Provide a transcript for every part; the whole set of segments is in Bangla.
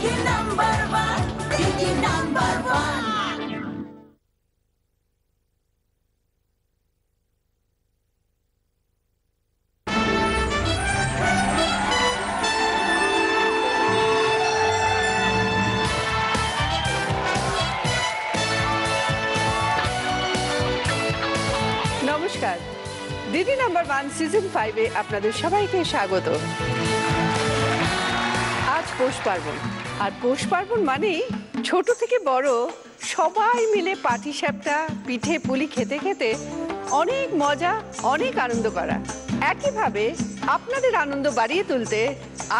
নমস্কার, দিদি নাম্বার 1 সিজন 5 এ আপনাদের সবাইকে স্বাগত। আজ পৌষ পার্বণ, আর পৌষ পার্বণ মানেই ছোট থেকে বড় সবাই মিলে পাটিসাপটা পিঠে পুলি খেতে খেতে অনেক মজা, অনেক আনন্দ করা। একইভাবে আপনাদের আনন্দ বাড়িয়ে তুলতে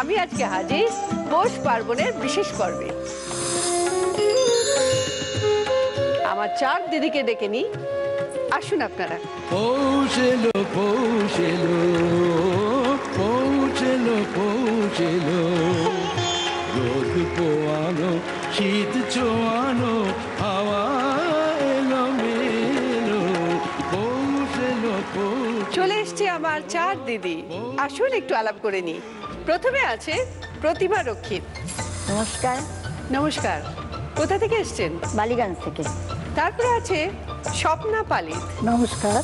আমি আজকে হাজির পৌষ পার্বণের বিশেষ পর্বে। আমার 4 দিদিকে ডেকে নিই, আসুন আপনারা। পৌষ এলো, পৌষ এলো, পৌষ এলো, পৌষ এলো, রোদ পোয়ানো, শীত ছোয়ানো, হাওয়া এলো মেলো, পৌষ এলো, পৌষ। চলে এসছে আমার 4 দিদি, আসুন একটু আলাপ করে নিই। প্রথমে আছে প্রতিভা রক্ষিত। নমস্কার। নমস্কার, কোথা থেকে এসছেন? বালিগঞ্জ থেকে। তারপরে আছে স্বপ্না পালিত। নমস্কার।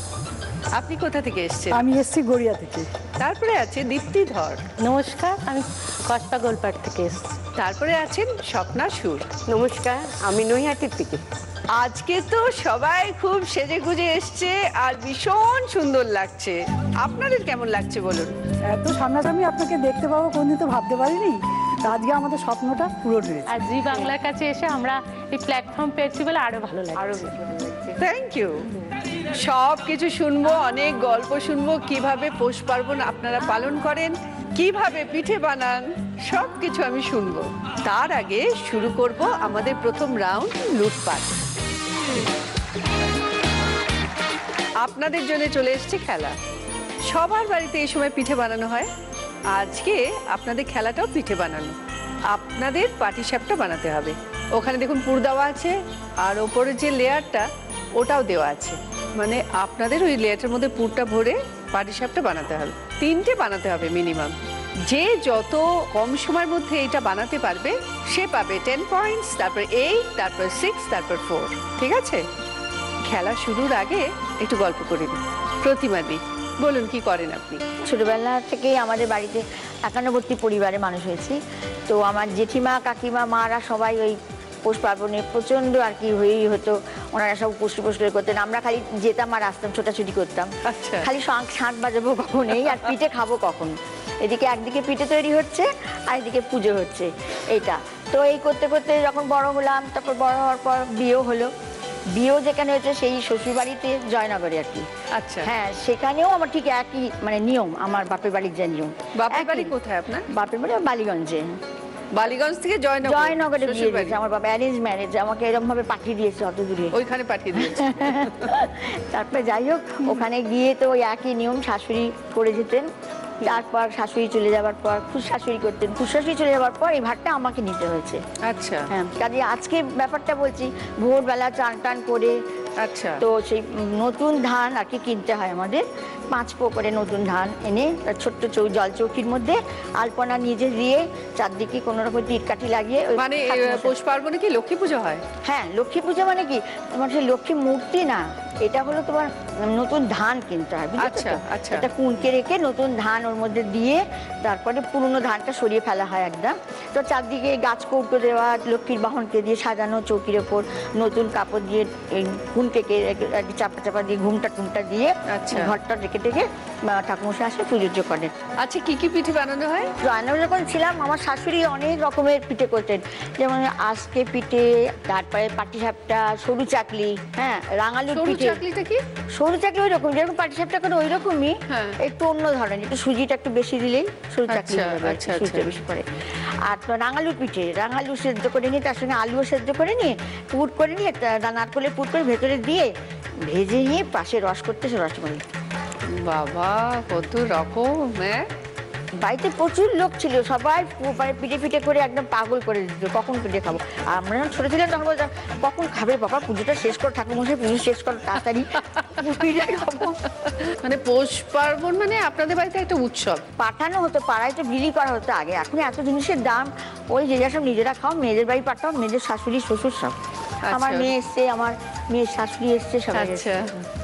আপনি কোথা থেকে এসছেন? আমি এসছি গড়িয়া থেকে। তারপরে আছে দীপ্তি ধর। নমস্কার, আমি কসবা গোলপাট থেকে এসছি। তারপরে আছেন স্বপ্না সুর। নমস্কার, আমি নৈহাটির থেকে। আজকে তো সবাই খুব সেজে গুজে এসছে আর ভীষণ সুন্দর লাগছে। আপনাদের কেমন লাগছে বলুন? এত সামনাসামনি আপনাকে দেখতে পাবো কোনদিন তো ভাবতে পারিনি। আজকে আমাদের স্বপ্নটা পূরণ হয়েছে। আর জি বাংলার কাছে এসে আমরা এই প্ল্যাটফর্ম পেয়েছি বলে আরো ভালো লাগে। আরো বেশি ভালো লাগছে। Thank you. সব কিছু শুনবো, অনেক গল্প শুনবো, কিভাবে পৌষ পার্বণ আপনারা পালন করেন, কিভাবে পিঠে বানান, সব কিছু আমি শুনবো। তার আগে শুরু করব আমাদের প্রথম রাউন্ড, লুটপাট। আপনাদের জন্য চলে এসছে খেলা। সবার বাড়িতে এই সময় পিঠে বানানো হয়। আজকে আপনাদের খেলাটাও পিঠে বানানো। আপনাদের পাটিসাপটা বানাতে হবে। ওখানে দেখুন পুর দেওয়া আছে, আর ওপরে যে লেয়ারটা ওটাও দেওয়া আছে। মানে আপনাদের ওই লেয়ারটার মধ্যে পুরটা ভরে পাটিসাপটা বানাতে হবে। 3টে বানাতে হবে মিনিমাম। যে যত কম সময়ের মধ্যে এটা বানাতে পারবে সে পাবে 10 পয়েন্টস, তারপর 8, তারপর 6, তারপর 4। ঠিক আছে? খেলা শুরুর আগে একটু গল্প করে দিই। প্রতিমা দি, বলুন কি করেন আপনি? ছোটবেলা থেকেই আমাদের বাড়িতে একান্নবর্তী পরিবারে মানুষ হয়েছি। তো আমার জেঠিমা, কাকিমা, মারা সবাই ওই পৌষ পার্বণে প্রচণ্ড আর কি হয়েই হতো। ওনারা সব পুষ্টি পুষ্টি করতেন, আমরা খালি যেতাম আর আসতাম, ছোটাছুটি করতাম। আচ্ছা। খালি শাঁখ বাজাবো কখন, এই আর পিঠে খাবো কখন। এদিকে একদিকে পিঠে তৈরি হচ্ছে আর এদিকে পুজো হচ্ছে, এইটা। তো এই করতে করতে যখন বড় হলাম, তারপর বড় হওয়ার পর বিয়েও হলো। বিয়েও যেখানে হচ্ছে সেই শ্বশুরবাড়িতে, জয়নগরে আর কি। আচ্ছা। হ্যাঁ, সেখানেও আমার ঠিক একই মানে নিয়ম, আমার বাপের বাড়ির যে নিয়ম। বাপের বাড়ি কোথায় আপনার? বাপের বাড়ি বালিগঞ্জে। বালিগঞ্জ থেকে জয়নগরে বিয়ে দিয়েছে আমার বাবা, অ্যারেঞ্জ ম্যারেজ। আমাকে এরকম ভাবে পাঠিয়ে দিয়েছে অত দূরে, ওইখানে পাঠিয়ে দিয়েছে। তারপরে যাই হোক, ওখানে গিয়ে তো ওই একই নিয়ম, শাশুড়ি করে যেতেন। তারপর শাশুড়ি চলে যাবার পর খুশাশুড়ি করতেন, খুশাশুড়ি চলে যাবার পর এই ভাতটা আমাকে নিতে হয়েছে। আচ্ছা। হ্যাঁ, কাজে আজকে ব্যাপারটা বলছি, ভোরবেলা চান টান করে, আচ্ছা, তো সেই নতুন ধান আর কি কিনতে হয় আমাদের। 5 পো করে নতুন ধান এনে ছোট্ট জল চৌকির মধ্যে আলপনা নিজে দিয়ে চারদিকে কোনো রকম টিটকাঠি লাগিয়ে। মানে পৌষ পার্বণে কি লক্ষ্মী পুজো হয়? হ্যাঁ, লক্ষ্মী পুজো মানে কি, তোমার সেই লক্ষ্মী মূর্তি না, এটা হলো তোমার নতুন ধান কিনতে হয়। আচ্ছা আচ্ছা। এটা কুনকে রেখে নতুন ধান ওর মধ্যে দিয়ে তারপরে পুরনো ধানটা সরিয়ে ফেলা হয় একদম। তো চারদিকে গাছ কৌটো দেওয়া, লক্ষ্মীর বাহনকে দিয়ে সাজানো, চৌকির ওপর নতুন কাপড় দিয়ে ঘুমটেকে চাপা চাপা দিয়ে ঘুমটা টুমটা দিয়ে ঘরটা রেখে টেকে ঠাকুমশাই আসে পুজো করেন। আচ্ছা, কি কি পিঠে বানানো হয়? জয়নগর যখন ছিলাম আমার শাশুড়ি অনেক রকমের পিঠে করতেন, যেমন আজকে পিঠে, তারপরে পাটিসাপটা, সরু চাকলি, হ্যাঁ, রাঙালুর পিঠে। চাকলিটা কি? সরু চাকলি ওই রকম, যেরকম পাটিসাপটা করে ওই রকমই, একটু অন্য ধরনের, একটু সুজিটা একটু বেশি দিলেই সরু চাকলি হবে, সুজিটা বেশি করে। আর তো রাঙালুর পিঠে, রাঙালু সেদ্ধ করে নিয়ে তার সঙ্গে আলুও সেদ্ধ করে নিয়ে পুর করে নিয়ে নারকলের পুর করে ভেতরে দিয়ে ভেজে নিয়ে পাশে রস করতে, রসমালাই। বাবা, কত রকম! বাড়িতে প্রচুর লোক ছিল, সবাই মানে পিঠে পিঠে করে একদম পাগল করে দিত, কখন পিঠে খাবো। আর আমরা যখন ছোট ছিলাম তখন বলতাম কখন খাবে বাবা, পুজোটা শেষ করো, ঠাকুরমশাই পুজো শেষ করো তাড়াতাড়ি, পিঠে খাবো। মানে পৌষ পার্বণ মানে আপনাদের বাড়িতে একটা উৎসব। পাঠানো হতো, পাড়ায় তো বিলি করা হতো আগে, এখন এত জিনিসের দাম, ওই যে যা সব নিজেরা খাও, মেয়েদের বাড়ি পাঠাও, মেয়েদের শাশুড়ি শ্বশুর সব। আমার মেয়ে এসছে, আমার মেয়ের শাশুড়ি এসছে, সবাই আচ্ছা,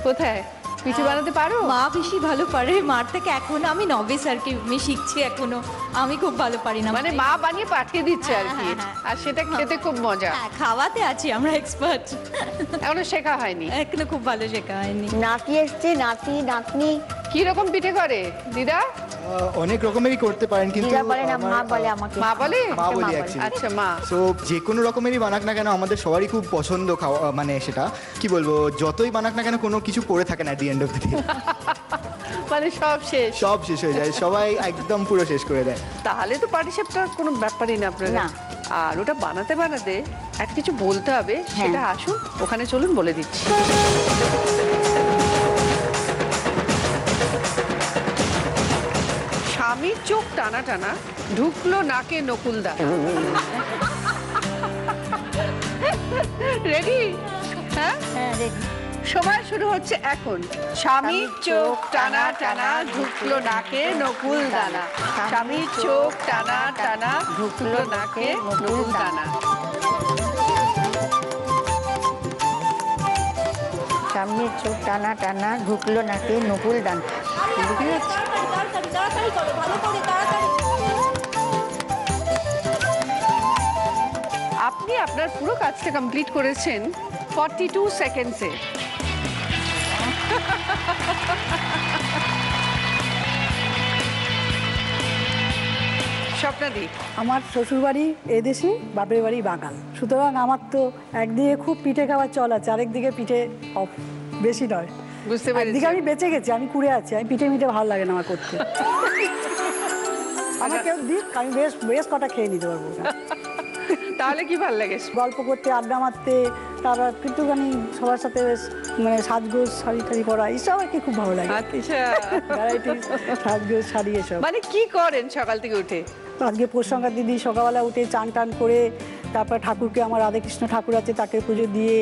কোথায় পিঠে বানাতে পারো? মা বেশি ভালো পারে, মার থেকে এখনো আমি নবেস আর কি, আমি শিখছি এখনো, আমি খুব ভালো পারি না। মানে মা বানিয়ে পাঠিয়ে দিচ্ছে আর কি, আর সেটা খেতে খুব মজা। হ্যাঁ, খাওয়াতে আছি আমরা এক্সপার্ট, এখনো শেখা হয়নি? এখনো খুব ভালো শেখা হয়নি। নাতি এসছে, নাতি নাতনি। কি রকম পিঠে করে দিদা? অনেক রকমেরই করতে পারেন, কিন্তু দিদা বলে না, মা বলে আমাকে। মা বলে? মা বলি মা বলে। অ্যাকচুয়ালি। আচ্ছা, মা। সো যে কোনো রকমেরই বানাক না কেন আমাদের সবারই খুব পছন্দ খাওয়া, মানে সেটা কি বলবো, যতই বানাক না কেন কোনো কিছু পড়ে থাকে না the end of the day. মানে সব শেষ? সব শেষ হয়ে যায়, সবাই একদম পুরো শেষ করে দেয়। তাহলে তো পাটিসাপটার কোনো ব্যাপারই না আপনার। না। আর ওটা বানাতে বানাতে এক কিছু বলতে হবে, সেটা আসুন ওখানে চলুন বলে দিচ্ছি। স্বামীর চোখ টানা টানা, ঢুকলো নাকে নকুলদা। রেডি? হ্যাঁ, হ্যাঁ রেডি। সময় শুরু হচ্ছে এখন। স্বামীর চোখ টানা টানা, ঢুকলো নাকে নকুল দানা। স্বামীর চোখ টানা টানা, ঢুকলো নাকে নকুল দানা। সামনের চোখ টানা টানা, ঢুকলো নাকে নকুল দান। আপনি আপনার পুরো কাজটা কমপ্লিট করেছেন 42 সেকেন্ডসে। স্বপ্নাদি, আমার শ্বশুরবাড়ি এদেশি, বাপের বাড়ি বাঙাল, সুতরাং আমার তো একদিকে খুব পিঠে খাওয়ার চল আছে, আরেকদিকে পিঠে বেশি নয়। বুঝতে পেরেছি। একদিকে আমি বেঁচে গেছি, আমি কুড়ে আছি, আমি পিঠে মিঠে ভালো লাগে না আমার করতে। আমার কেউ দিক, আমি বেশ বেশ কটা খেয়ে নিতে পারবো। তাহলে কি ভালো লাগে? গল্প করতে, আড্ডা মারতে, তারপর একটুখানি সবার সাথে বেশ মানে সাজগোজ শাড়ি টাড়ি পরা, এইসব আর কি খুব ভালো লাগে। আচ্ছা, ভ্যারাইটিস সাজগোজ শাড়ি এসব। মানে কি করেন সকাল থেকে উঠে? আজকে পৌষ সংক্রান্তি দিদি সকালবেলা উঠে চান টান করে, তারপর ঠাকুরকে, আমার রাধাকৃষ্ণ ঠাকুর আছে, তাকে পুজো দিয়ে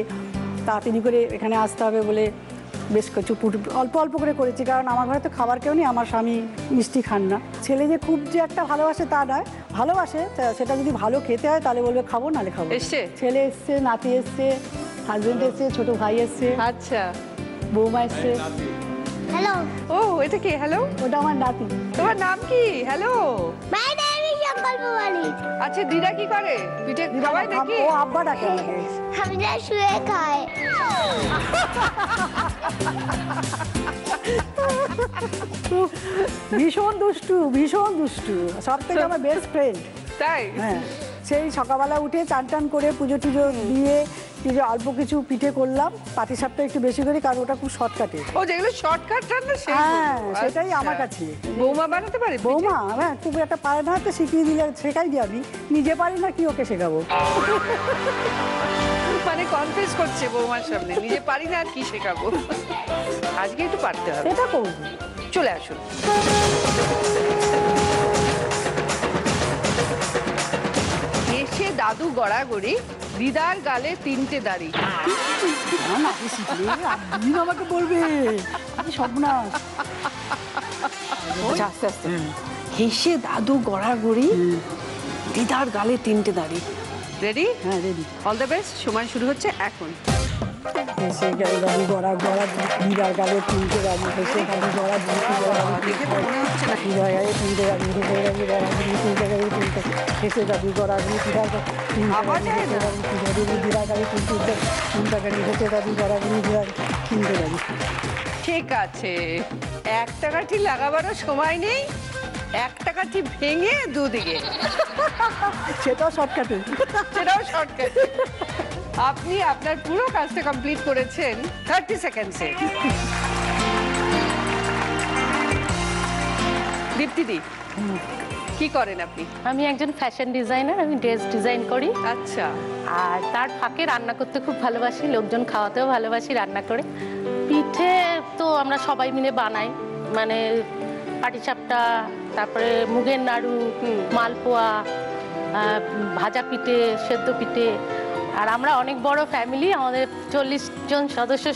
তাড়াতাড়ি করে এখানে আসতে হবে বলে বেশ কিছু অল্প অল্প করে করেছি, কারণ আমার ঘরে তো খাবার কেউ নেই, আমার স্বামী মিষ্টি খান না। ছেলে যে খুব যে একটা ভালোবাসে তা নয়, ভালোবাসে, সেটা যদি ভালো খেতে হয় তাহলে বলবে খাবো, নাহলে খাবো। এসছে? ছেলে এসছে, নাতি এসছে, হাজবেন্ড এসছে, ছোট ভাই এসছে, আচ্ছা, বৌমা এসছে। হ্যালো, ও এটা কি? হ্যালো, ওটা আমার নাতি। তোমার নাম কি? হ্যালো। মাই নেম ইজ সংকল্প ওয়ালিদ। আচ্ছা, দিদা কি করে? পিঠে খাওয়ায় নাকি? ও আব্বা ডাকে আমাকে। আমি যা শুয়ে খাই। ভীষণ দুষ্টু, ভীষণ দুষ্টু, সব থেকে আমার বেস্ট ফ্রেন্ড। তাই? হ্যাঁ, সেই সকালবেলা উঠে চান টান করে পুজো টুজো দিয়ে অল্প কিছু পিঠে করলাম, পাটিসাপটা একটু বেশি করি কারণ ওটা খুব শর্টকাটে। ও যেগুলো শর্টকাট রান্না সেই? হ্যাঁ, সেটাই আমার কাছে। বৌমা বানাতে পারে? বৌমা হ্যাঁ খুব একটা পারে না, তো শিখিয়ে দিলে শেখাই দিয়ে, আমি নিজে পারি না, কি ওকে শেখাবো? মানে কনফেস করছে বৌমার সামনে, নিজে পারি না আর কি শেখাবো। আজকে একটু পারতে হবে। এটা করবো। চলে আসুন। এসে দাদু গড়াগড়ি, দিদার গালে 3টে দাড়ি। দিন আমাকে বলবে কি সর্বনাশ। আস্তে আস্তে। হেসে দাদু গড়াগড়ি, দিদার গালে 3টে দাড়ি। রেডি? হ্যাঁ রেডি। All the best. সময় শুরু হচ্ছে এখন। হেসে গেল দাদু গড়া গড়া, দিদার গালে 3টে দাড়ি, হেসে দাদু গড়া দেখে তো মনে হচ্ছে না। দিদার গালে 3টে দাড়ি, হেসে দাদু গড়াগড়ি, 3টে গাড়ি, 3টে হেসে দাদু গড়াগড়ি, দিদার গালে 3টে দাড়ি, দিদার গালে 3টে গাড়ি, হেসে দাদু গড়াগড়ি, দিদার 3টে গাড়ি। ঠিক আছে, একটা কাঠি লাগাবারও সময় নেই, একটা কাঠি ভেঙে দুদিকে, সেটাও শর্টকাটে। সেটাও শর্টকাট। আপনি আপনার পুরো কাজটা কমপ্লিট করেছেন 30 সেকেন্ডসে। দীপ্তিদি, কি করেন আপনি? আমি একজন ফ্যাশন ডিজাইনার, আমি ড্রেস ডিজাইন করি। আচ্ছা, আর তার ফাঁকে রান্না করতে খুব ভালোবাসি, লোকজন খাওয়াতেও ভালোবাসি রান্না করে। পিঠে তো আমরা সবাই মিলে বানাই, মানে পাটিসাপটা, তারপরে মুগের নাড়ু, মালপোয়া, ভাজা পিঠে, সেদ্ধ পিঠে। আর আমরা অনেক বড় ফ্যামিলি, আমাদের 40 জন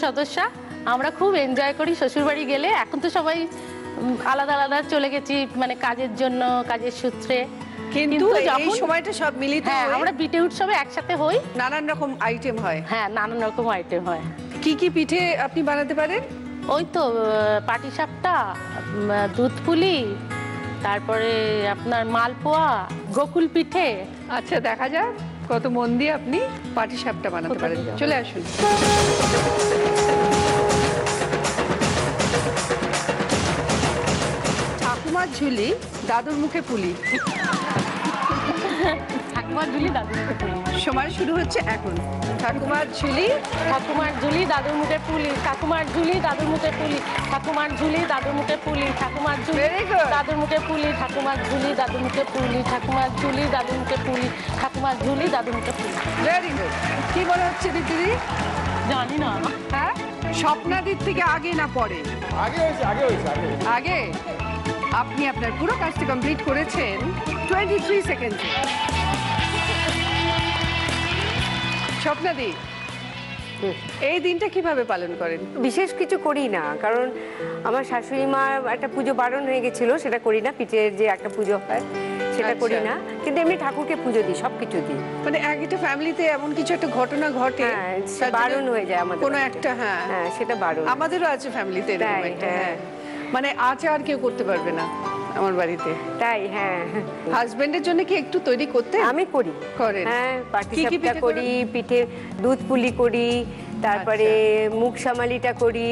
সদস্যা। আমরা খুব এনজয় করি শ্বশুরবাড়ি গেলে। এখন তো সবাই আলাদা আলাদা চলে গেছি, মানে কাজের জন্য, কাজের সূত্রে। কিন্তু এই যখন সময়টা সব মিলিত হ্যাঁ, হয়ে আমরা পিঠে উৎসবে একসাথে হই। নানান রকম আইটেম হয়। হ্যাঁ, নানান রকম আইটেম হয়। কি কি পিঠে আপনি বানাতে পারেন? ওই তো পাটিসাপটা, দুধ পুলি, তারপরে আপনার মালপোয়া, গোকুল পিঠে। আচ্ছা, দেখা যাক কত মন দিয়ে আপনি পাটিসাপটা বানাতে কোথা পারেন। দিয়ে যাবো? চলে আসুন। ঠাকুমার ঝুলি, দাদুর মুখে পুলি। ঠাকুমার ঝুলি, দাদুর মুখে পুলি। সময় শুরু হচ্ছে এখন। ঠাকুমার ঝুলি, ঠাকুমার ঝুলি, দাদুর মুখে পুলি। ঠাকুমার ঝুলি, দাদুর মুখে পুলি। ঠাকুমার ঝুলি, দাদুর মুখে পুলি। ঠাকুমার ঝুলি, Very good. দাদুর মুখে পুলি। ঠাকুমার ঝুলি, দাদুর মুখে পুলি। ঠাকুমার ঝুলি, দাদুর মুখে পুলি। ঠাকুমার ঝুলি, দাদুর মুখে পুলি। Very good. কি মনে হচ্ছে দিদি? জানি না। হ্যাঁ, স্বপ্নাদির থেকে আগে না পরে? আগে। আপনি আপনার পুরো কাজটা কমপ্লিট করেছেন 23 সেকেন্ডে। স্বপ্নাদি, এই দিনটা কিভাবে পালন করেন? বিশেষ কিছু করি না, কারণ আমার শাশুড়ি মা একটা পুজো বারণ হয়ে গেছিল, সেটা করি না। পিঠের যে একটা পুজো হয় সেটা আচ্ছা। করি না, কিন্তু এমনি ঠাকুরকে পুজো দিই, সব কিছু দিই। মানে একটা ফ্যামিলিতে এমন কিছু একটা ঘটনা ঘটে, হ্যাঁ, সে তার জন্য বারণ হয়ে যায় আমাদের কোনো বাড়িতে। একটা। হ্যাঁ, হ্যাঁ, সেটা বারণ। আমাদেরও আছে ফ্যামিলিতে এরকম তাই, একটা। হ্যাঁ। হ্যাঁ, মানে আচার কেউ করতে পারবে না আমার বাড়িতে। তাই, হ্যাঁ। হাজবেন্ডের জন্য কি একটু তৈরি করতে? আমি করি। করেন? হ্যাঁ, কি কি পাটিসাপটা পিঠে করি, পিঠে দুধ পুলি করি, তারপরে মুগ সামালিটা করি,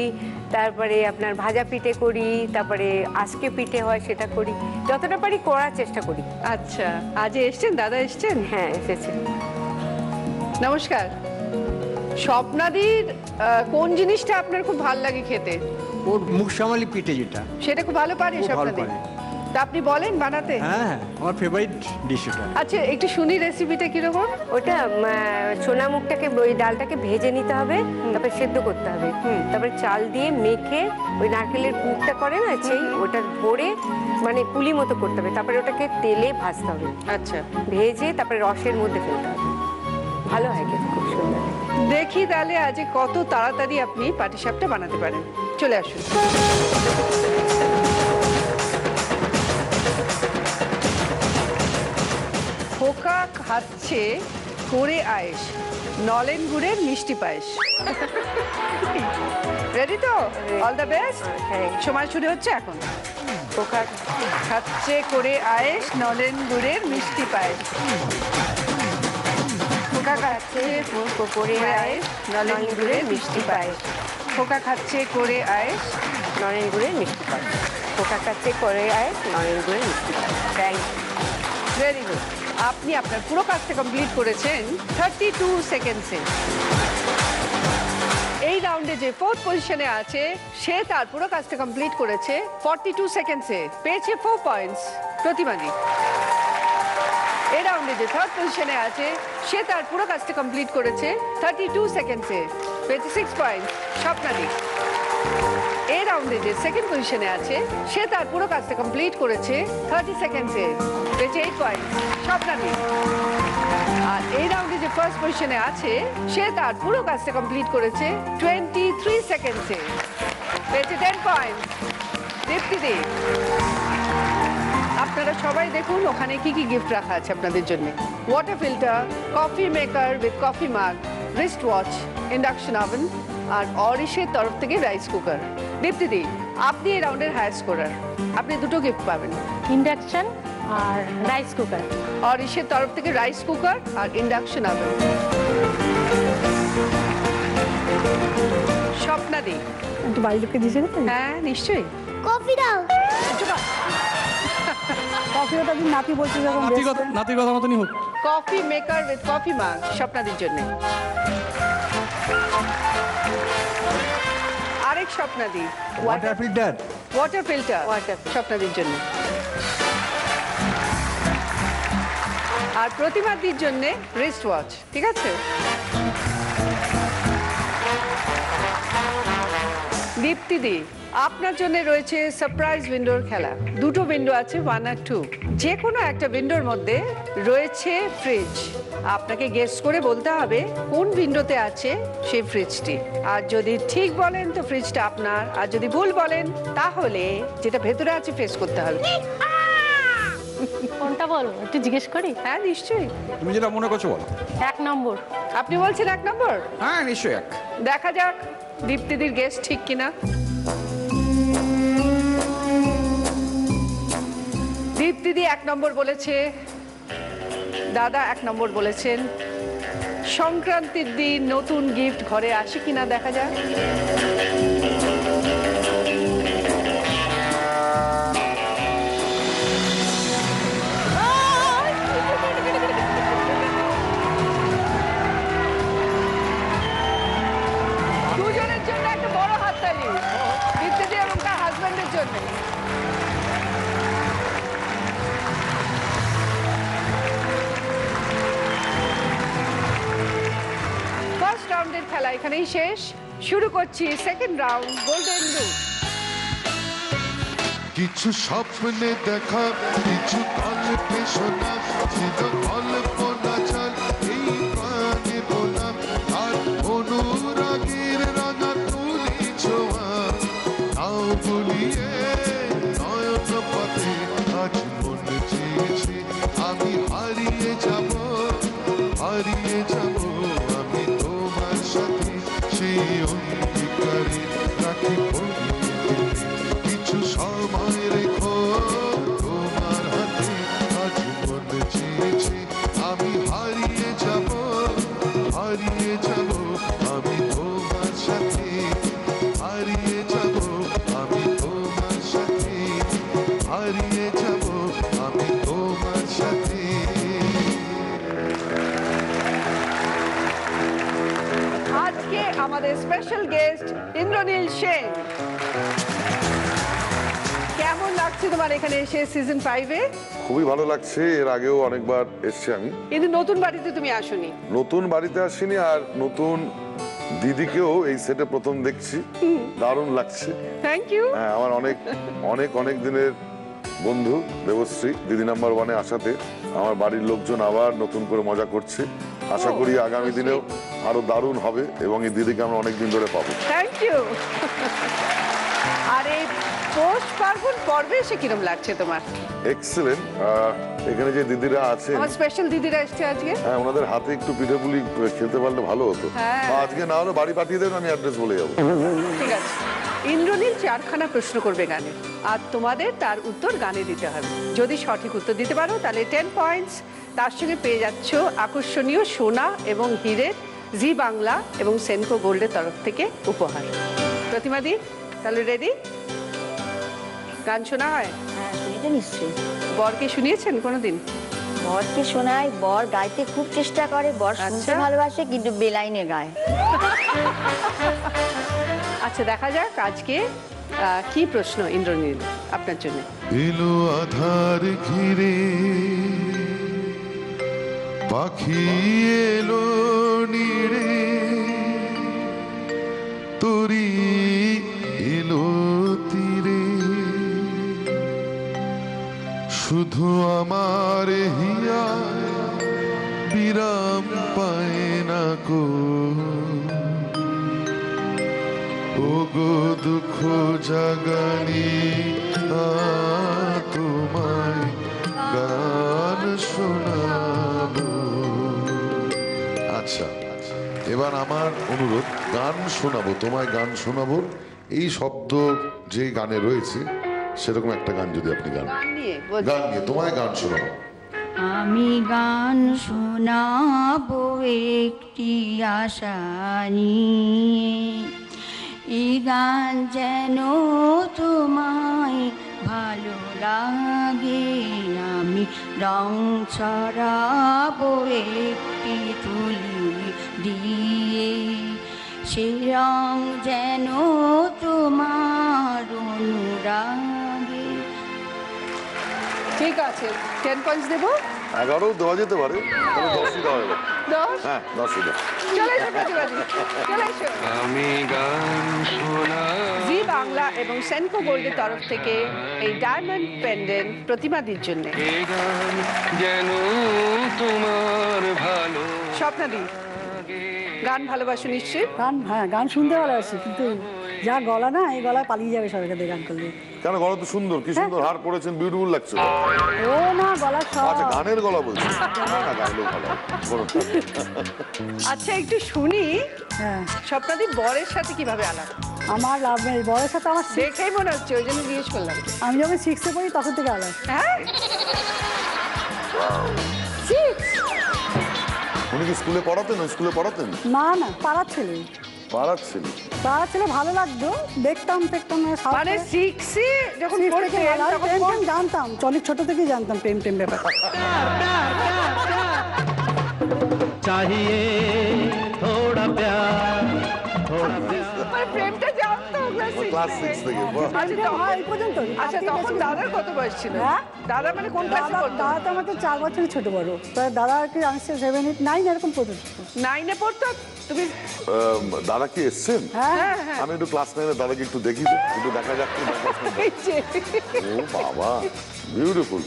তারপরে আপনার ভাজা পিঠে করি, তারপরে আজকে পিঠে হয় সেটা করি, যতটা পারি করার চেষ্টা করি। আচ্ছা, আজ এসছেন? দাদা এসছেন? হ্যাঁ, এসেছে। নমস্কার। স্বপ্নাদির কোন জিনিসটা আপনার খুব ভালো লাগে খেতে? ওর মুখ সামালি পিঠে যেটা, সেটা খুব ভালো পারে খুব ভালো স্বপ্নাদি? পারে। তা আপনি বলেন বানাতে? হ্যাঁ, আমার ফেভারিট ডিশ এটা। আচ্ছা, একটু শুনি রেসিপিটা কিরকম। ওটা সোনা মুগটাকে, ওই ডালটাকে ভেজে নিতে হবে, তারপরে সেদ্ধ করতে হবে, তারপরে চাল দিয়ে মেখে ওই নারকেলের পুরটা করে না, সেই ওটা ভরে মানে পুলি মতো করতে হবে, তারপরে ওটাকে তেলে ভাজতে হবে, আচ্ছা, ভেজে তারপরে রসের মধ্যে ফেলতে হবে। ভালো হয় খেতে, খুব সুন্দর। দেখি তাহলে আজ কত তাড়াতাড়ি আপনি পাটিসাপটা বানাতে পারেন। চলে আসুন। খোকা খাচ্ছে করে আয়েশ, নলেন গুড়ের মিষ্টি পায়েস। রেডি তো? All the best. সময় শুরু হচ্ছে এখন। খোকা খাচ্ছে করে আয়েশ, নলেন গুড়ের মিষ্টি পায়েস। খোকা খাচ্ছে করে আয়েশ, নলেন গুড়ের মিষ্টি পায়েস। খোকা খাচ্ছে করে আয়েশ, নলেন গুড়ের মিষ্টি পায়েস। খোকা কাছে করে আয় নলেন গুড়ের মিষ্টি পায়েস। Thank you. Very good. আপনি আপনার পুরো কাজটা কমপ্লিট করেছেন 32 সেকেন্ডসে। এই রাউন্ডে যে ফোর্থ পজিশনে আছে সে তার পুরো কাজটা কমপ্লিট করেছে 42 সেকেন্ডসে, পেয়েছে 4 পয়েন্টস প্রতিমাদি। এই রাউন্ডে যে থার্ড পজিশনে আছে সে তার পুরো কাজটা কমপ্লিট করেছে 32 সেকেন্ডসে, পেয়েছে 6 পয়েন্টস স্বপ্নাদি। এই রাউন্ডে যে সেকেন্ড পজিশনে আছে সে তার পুরো কাজটা কমপ্লিট করেছে 30 সেকেন্ডসে, পেয়েছে 8 পয়েন্টস স্বপ্নাদি। আর এই রাউন্ডে যে ফার্স্ট পজিশনে আছে সে তার পুরো কাজটা কমপ্লিট করেছে 23 সেকেন্ডসে, পেয়েছে 10 পয়েন্টস দীপ্তিদি। আপনারা সবাই দেখুন ওখানে কি কি গিফট রাখা আছে আপনাদের জন্য। Water filter, coffee maker with coffee মাগ, রিস্ট ওয়াচ, ইন্ডাকশন ওভেন আর অরিশের তরফ থেকে রাইস কুকার। দীপ্তিদি, আপনি এই রাউন্ডের হায়ার স্কোরার, আপনি দুটো গিফট পাবেন, ইন্ডাকশন আর রাইস কুকার। অরিশের তরফ থেকে রাইস কুকার আর ইন্ডাকশন ওভেন। স্বপ্নাদি, একটু বাড়ির লোককে দিয়েছে না? হ্যাঁ নিশ্চয়ই। কফি দাও। কফি ওটা দিন, নাতি বলছে যখন নাতির কথা মতনই হোক। কফি মেকার উইথ কফি মাগ স্বপ্নাদির জন্য। আরেক স্বপ্নাদি, ওয়াটার ফিল্টার। ওয়াটার ফিল্টার স্বপ্নাদির জন্য। আর প্রতিমাদির জন্য রিস্ট ওয়াচ। ঠিক আছে, দীপ্তিদি আপনার জন্য রয়েছে সারপ্রাইজ উইন্ডোর খেলা। দুটো উইন্ডো আছে, 1 আর 2। যে কোনো একটা উইন্ডোর মধ্যে রয়েছে ফ্রিজ। আপনাকে গেস করে বলতে হবে কোন উইন্ডোতে আছে সেই ফ্রিজটি। আর যদি ঠিক বলেন তো ফ্রিজটা আপনার, আর যদি ভুল বলেন তাহলে যেটা ভেতরে আছে ফেস করতে হবে। কোনটা বলবো একটু জিজ্ঞেস করি? হ্যাঁ নিশ্চয়ই। তুমি যেটা মনে করছো বলো। 1 নম্বর। আপনি বলছেন 1 নম্বর? হ্যাঁ নিশ্চয়ই 1। দেখা যাক দীপ্তিদির গেস ঠিক কিনা। দীপ্তিদি 1 নম্বর বলেছে, দাদা 1 নম্বর বলেছেন। সংক্রান্তির দিন নতুন গিফট ঘরে আসে কিনা দেখা যাক। দুজনের জন্য একটা বড় হাততালি, দীপ্তিদি এবং তার হাজবেন্ডের জন্য। ফার্স্ট রাউন্ডের খেলা এখানেই শেষ। শুরু করছি সেকেন্ড রাউন্ড, গোল্ডেন লুক। কিছু স্বপ্নে দেখা, কিছু গল্পে শোনা, ছিল কল্পনা চাল এই প্রাণে বোনা, আর অনুরাগের রাঙা তুলি ছোঁয়া, নাও বলিয়ে নয়ন পথে আজ মন চেয়েছে আমি হারিয়ে যাব, হারিয়ে যাব আমি তোমার সাথে, সেই অঙ্গীকারে রাখি কিছু সময় রেখো তোমার হাতে, আজ মন চেয়েছে আমি হারিয়ে যাব, হারিয়ে যাব আমি তোমার সাথে, হারিয়ে যাব আমি তোমার সাথে, হারিয়ে যাব আমি তোমার সাথে। আজকে আমাদের স্পেশাল গেস্ট ইন্দ্রনীল সেন। কেমন লাগছে তোমার এখানে এসে সিজন 5-এ? খুবই ভালো লাগছে, এর আগেও অনেকবার এসছি আমি। কিন্তু নতুন বাড়িতে তুমি আসোনি। নতুন বাড়িতে আসিনি, আর নতুন দিদিকেও এই সেটে প্রথম দেখছি, দারুণ লাগছে। Thank you. হ্যাঁ, আমার অনেক অনেক অনেক দিনের বন্ধু দেবশ্রী দিদি নাম্বার 1-এ আসাতে আমার বাড়ির লোকজন আবার নতুন করে মজা করছে। আশা করি আগামী দিনেও আরো দারুণ হবে এবং এই দিদিকে আমরা অনেকদিন ধরে পাবো। Thank you. আর এই পৌষ পার্বণ পর্বে এসে কিরম লাগছে তোমার? এক্সেলেন্ট। এখানে যে দিদিরা আছে, আমার স্পেশাল দিদিরা এসছে আজকে। হ্যাঁ, ওনাদের হাতে একটু পিঠেপুলি খেতে পারলে ভালো হতো। হ্যাঁ। বা আজকে না হলে বাড়ি পাঠিয়ে দেবেন, আমি অ্যাড্রেস বলে যাবো। ঠিক আছে। ইন্দ্রনীল 4খানা প্রশ্ন করবে গানে, আর তোমাদের তার উত্তর গানে দিতে হবে। যদি সঠিক উত্তর দিতে পারো তাহলে 10 পয়েন্টস, তার সঙ্গে পেয়ে যাচ্ছ আকর্ষণীয় সোনা এবং হীরের জি বাংলা এবং সেনকো গোল্ডের তরফ থেকে উপহার। প্রতিমাদি তাহলে রেডি? গান শোনা হয়? হ্যাঁ শুনেছে নিশ্চয়ই। বরকে শুনিয়েছেন কোনোদিন? বরকে শোনায়, বর গাইতে খুব চেষ্টা করে, বর শুনতে ভালোবাসে কিন্তু বেলাইনে গায়। আচ্ছা দেখা যাক আজকে কি প্রশ্ন ইন্দ্রনীল আপনার জন্য। এলো আধার ঘিরে পাখি এলো নিড়ে, তোরি এলো তীরে, শুধু আমার হিয়া বিরাম পায় না কো, ওগো দুঃখ জাগানি তোমায় গান শোনাবো। আচ্ছা, এবার আমার অনুরোধ, গান শোনাবো, তোমায় গান শোনাবো, এই শব্দ যে গানে রয়েছে সেরকম একটা গান যদি আপনি গান নিয়ে তোমায় গান শোনাবো। আমি গান শোনাবো একটি আশা নিয়ে, এই গান যেন তোমায় ভালো লাগে, আমি রং ছড়াবো একটি তুলি দিয়ে, সে রং যেন তোমার অনুরাগে। ঠিক আছে, 10 পয়েন্টস দেবো। 11ও দেওয়া যেতে পারে, তাহলে 10ই দেওয়া হবে। 10 হ্যাঁ 10 দাও। চলে এসো প্রতিবাদী, চলে এসো। আমি গান শোনা জি বাংলা এবং সেনকো গোল্ডের তরফ থেকে এই ডায়মন্ড পেন্ডেন্ট প্রতিমাদির জন্য। এই গান যেন তোমার ভালো। স্বপ্নাদি, গান ভালোবাসো নিশ্চয়ই? গান, হ্যাঁ গান শুনতে ভালোবাসি, কিন্তু যা গলা না, এই গলায় পালিয়ে যাবে সবাইকে দিয়ে গান করলে। কেন গলা তো সুন্দর, কি সুন্দর হার পড়েছেন, বিউটিফুল লাগছে। ও না, গলা সব। আচ্ছা গানের গলা বলছি, না গাইলেও ভালো। আচ্ছা একটু শুনি হ্যাঁ, স্বপ্নাদি বরের সাথে কিভাবে আলাপ? আমার লাভ নেই বরের সাথে। আমার দেখেই মনে হচ্ছে, ওই জন্য জিজ্ঞেস করলাম। আমি যখন 6-এ পড়ি তখন থেকে আলাপ। হ্যাঁ, উনি কি স্কুলে পড়াতেন? স্কুলে পড়াতেন? না না, পাড়ার ছেলে। পাড়ার ছেলে? পাড়ার ছেলে ভালো লাগতো, দেখতাম মানে 6-এ যখন পড়তেন তখন প্রেম জানতাম, অনেক ছোট থেকেই জানতাম প্রেম ব্যাপার। চাহিয়ে থোড়া প্যার, থোড়া প্যার। মানে প্রেমটা জানতো ক্লাস 6 থেকে। এই পর্যন্ত। আচ্ছা তখন দাদার কত বয়স ছিল? হ্যাঁ? দাদা মানে কোন ক্লাসে পড়তো? দাদা তো আমাকে 4 বছরের ছোট বড়। তো দাদা আর কি আমি 7, 8, 9 এরকম পড়তো। 9-এ পড়তো তুমি? দাদা কি এসছেন? হ্যাঁ, আমি একটু ক্লাস 9 দাদাকে একটু দেখি, একটু দেখা যাক। ও বাবা, বিউটিফুল।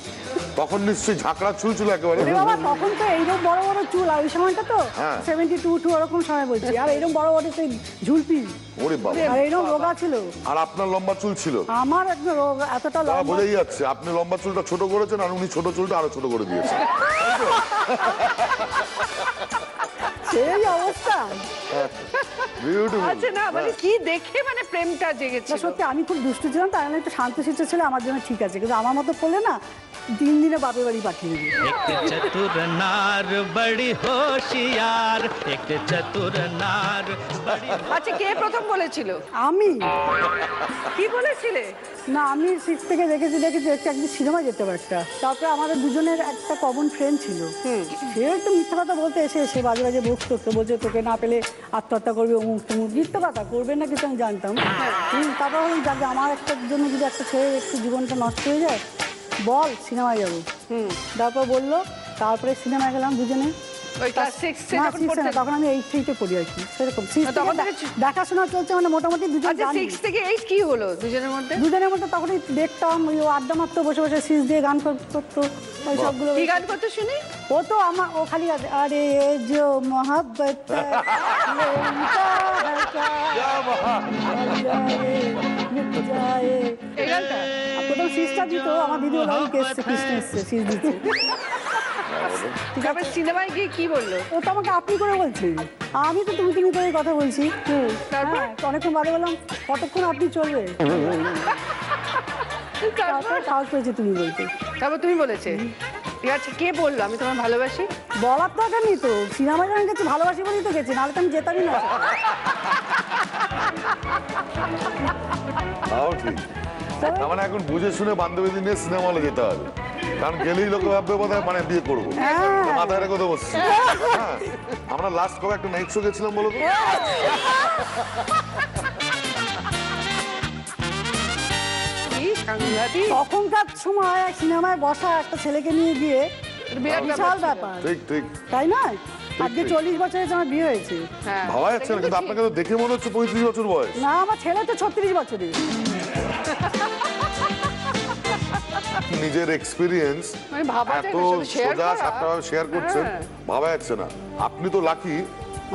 তখন নিশ্চয়ই ঝাঁকড়া চুল ছিল একেবারে। বাবা তখন তো এইরকম বড় বড় চুল, আর ওই সময়টা তো হ্যাঁ। 72 ওরকম সময় বলছি। আর এইরকম বড় বড় সেই ঝুলপি, ওরে বাবা, আর এইরকম রোগা ছিল। আর আপনার লম্বা চুল ছিল? আমার একদম এতটা লম্বা। বোঝাই যাচ্ছে আপনি লম্বা চুলটা ছোট করেছেন, আর উনি ছোট চুলটা আরো ছোট করে দিয়েছেন। সেই অবস্থা। বিউটিফুল। আচ্ছা না মানে কি দেখে মানে প্রেমটা জেগেছে? সত্যি আমি খুব দুষ্টু ছিলাম, তাই আমি একটু শান্তশিষ্ট ছিল, আমার জন্য ঠিক আছে। কিন্তু আমার মতো করলে না 3 দিনে বাপের বাড়ি পাঠিয়ে দিবি। एक चतुर नार बड़ी होशियार, एक चतुर नार बड़ी। আচ্ছা কে প্রথম বলেছিল? আমি। কি বলেছিলে? না আমি 6 থেকে দেখেছি একদিন সিনেমা যেতে পারতা। তারপরে আমাদের দুজনের একটা কমন ফ্রেন্ড ছিল, সে একটু মিথ্যা কথা বলতে এসে সে বাজে বাজে বকতো, বলছে তোকে না পেলে আত্মহত্যা করবে, অমুক তমুক। মিথ্যা কথা করবে না কিছু আমি জানতাম। তারপর বললাম যাকে আমার একটা জন্য যদি একটা ছেলের একটু জীবনটা নষ্ট হয়ে যায়, বল সিনেমায় যাবো। তারপর বললো, তারপরে সিনেমায় গেলাম দুজনে। ওই ক্লাস 6-এ যখন পড়তে? তখন আমি 8-8 পড়ি আর কি, সেরকম দেখাশোনা চলছে, মানে মোটামুটি দুজন। আচ্ছা 6 থেকে 8 কি হলো দুজনের মধ্যে? দুজনের মধ্যে তখনই দেখতাম ওই আড্ডা মারতো, বসে বসে সিজ দিয়ে গান করতো, ওই সবগুলো। কি গান করতো শুনি? ও তো ও খালি আরে জো মোহাব্বত প্রথম সিজটা দিত আমার দিদি, বলে এসছে কৃষ্ণ এসছে, সিজ দিচ্ছে। তারপর সিনেমায় গিয়ে কি বললো? ও তো আমাকে আপনি করে বলছে, আমি তো তুমি করে কথা বলছি। তারপর অনেকক্ষণ বাদে বললাম কতক্ষণ আপনি চলবে, তারপর সাহস পেয়েছে তুমি বলতে। তারপর তুমি বলেছে? ঠিক আছে, কে বললো আমি তোমার ভালোবাসি? বলার দরকার নেই তো, সিনেমায় যখন গেছি ভালোবাসি বলেই তো গেছি, নাহলে তো আমি যেতামই না। মানে এখন বুঝে শুনে বান্ধবী নিয়ে সিনেমা হলে যেতে হবে, কারণ গেলেই লোক ভাববে বোধহয় মানে বিয়ে করবো, মাথায় রেখে তো বসছি। আমরা লাস্ট কবে একটা নাইট শো গেছিলাম বলো তো? তখনকার সময় সিনেমায় বসা একটা ছেলেকে নিয়ে গিয়ে বিশাল ব্যাপার, ঠিক ঠিক, তাই না? আজকে 40 বছরের আমার বিয়ে হয়েছে। ভাবা যাচ্ছে না, কিন্তু আপনাকে তো দেখে মনে হচ্ছে 35 বছর বয়স। না আমার ছেলে তো 36 বছরের। নিজের এক্সপিরিয়েন্স এত সোজা সাপটাভাবে শেয়ার করছেন, ভাবা যাচ্ছে না। আপনি তো লাকি,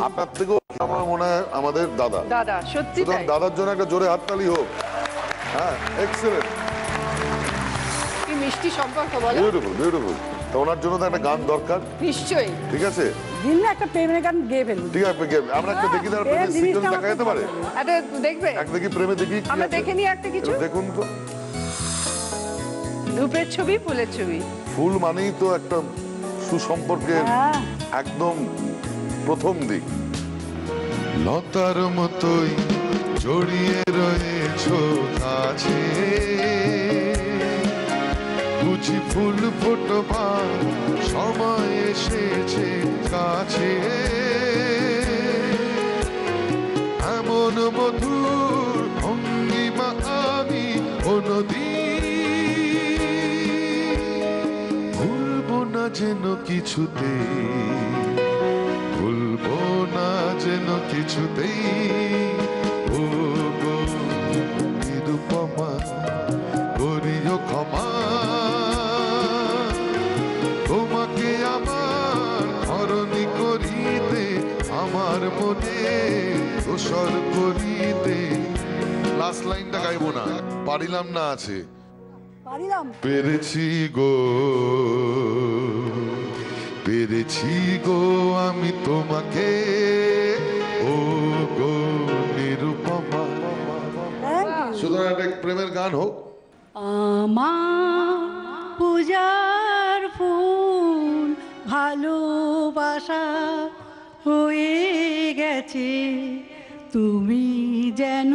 আপনার থেকেও আমার মনে হয় আমাদের দাদা। দাদা সত্যি তাই। দাদার জন্য একটা জোরে হাততালি হোক। হ্যাঁ, এক্সেলেন্ট, কি মিষ্টি সম্পর্ক বলো। Beautiful beautiful. তো ওনার জন্য তো একটা গান দরকার নিশ্চয়ই। ঠিক আছে, দিন না একটা প্রেমের গান গেয়ে ফেলবো। ঠিক আছে, আমরা একটা দেখি, তার প্রেমের সিকোয়েন্স দেখা যেতে পারে। আরে দেখবে? এক দেখি প্রেমে দেখি, আমরা দেখে নি একটা কিছু। দেখুন তো। রূপের ছবি, ফুলের ছবি। ফুল মানেই তো একটা সুসম্পর্কের একদম প্রথম দিক। লতার মতোই জড়িয়ে রয়েছো কাছে, বুঝি ফুল ফোটবার সময় এসেছে কাছে, এমন মধুর ভঙ্গিমা আমি কোনদিন ভুলবো না যেন কিছুতে। কিছুতেই ও গো নিরুপমা করিও ক্ষমা তোমাকে আমার ধরণী করিতে আমার মনে দোসর করিতে। লাস্ট লাইনটা গাইবো না, পারিলাম না আছে, পারিলাম পেরেছি গো পেরেছি গো আমি তোমাকে ও গো নিরুপমা। সুতরাং একটা প্রেমের গান হোক। আমার পূজার ফুল ভালোবাসা হয়ে গেছে, তুমি যেন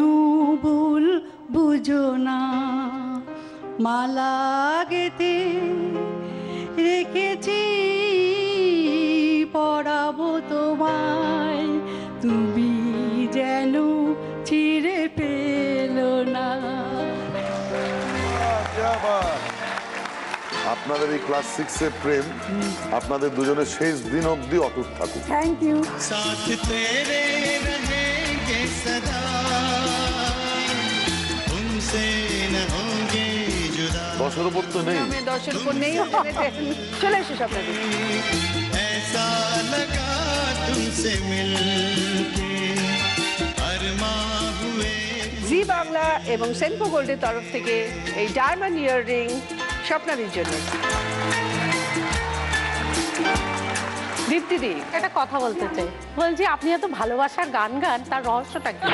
ভুল বুঝো না। মালা গেতে রেখেছি পড়াবো তোমায়, তুমি যেন ছিঁড়ে পেলো না। আপনাদের এই ক্লাস 6 এর প্রেম আপনাদের দুজনের শেষ দিন অবধি অটুট থাকুক। Thank you. साथ तेरे रहेंगे सदा, तुमसे न होंगे जुदा। 10-এর উপর তো নেই, আমি 10-এর উপর নেই, চলে এসো স্বপ্নাদি। ऐसा लगा तुमसे मिलके अरमां हुए। জি বাংলা এবং সেনকো গোল্ডের তরফ থেকে এই ডায়মন্ড ইয়াররিং স্বপ্নাদির জন্য। দীপ্তিদি, একটা কথা বলতে চাই, বলছি আপনি এত ভালোবাসার গান গান, তার রহস্যটা কি?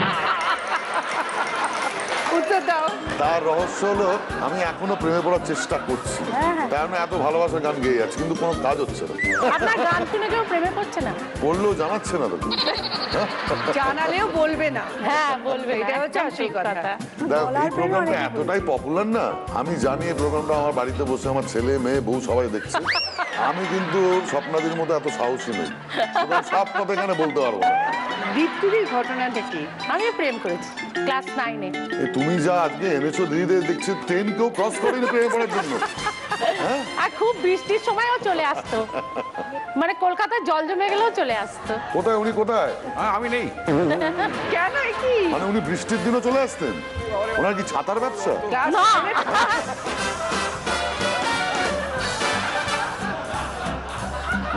উত্তর দাও। তার রহস্য হলো আমি এখনো প্রেমে পড়ার চেষ্টা করছি, কারণ এত ভালোবাসার গান গেয়ে যাচ্ছে কিন্তু কোনো কাজ হচ্ছে না। আপনার গান শুনে কেউ প্রেমে পড়ছে না? বললেও জানাচ্ছে না তো। জানালেও বলবে না। হ্যাঁ বলবে, এটা হচ্ছে আসল কথা। দেখো এই প্রোগ্রামটা এতটাই পপুলার না, আমি জানি এই প্রোগ্রামটা আমার বাড়িতে বসে আমার ছেলে মেয়ে বউ সবাই দেখছে। আমি কিন্তু স্বপ্নাদির মতো এত সাহসী নই, সব কথা এখানে বলতে পারবো না। দীপ্তিদির ঘটনাটা কি? আমিও প্রেম করেছি ক্লাস 9-এ। তুমি যা আজকে এনেছো দিদিদের দেখছি 10 কেউ ক্রস করেনি প্রেমে পড়ার জন্য। আর খুব বৃষ্টির সময়ও চলে আসতো, মানে কলকাতায় জল জমে গেলেও চলে আসতো। কোথায় উনি কোথায়? আমি নেই। কেন কি মানে উনি বৃষ্টির দিনও চলে আসতেন? ওনার কি ছাতার ব্যবসা?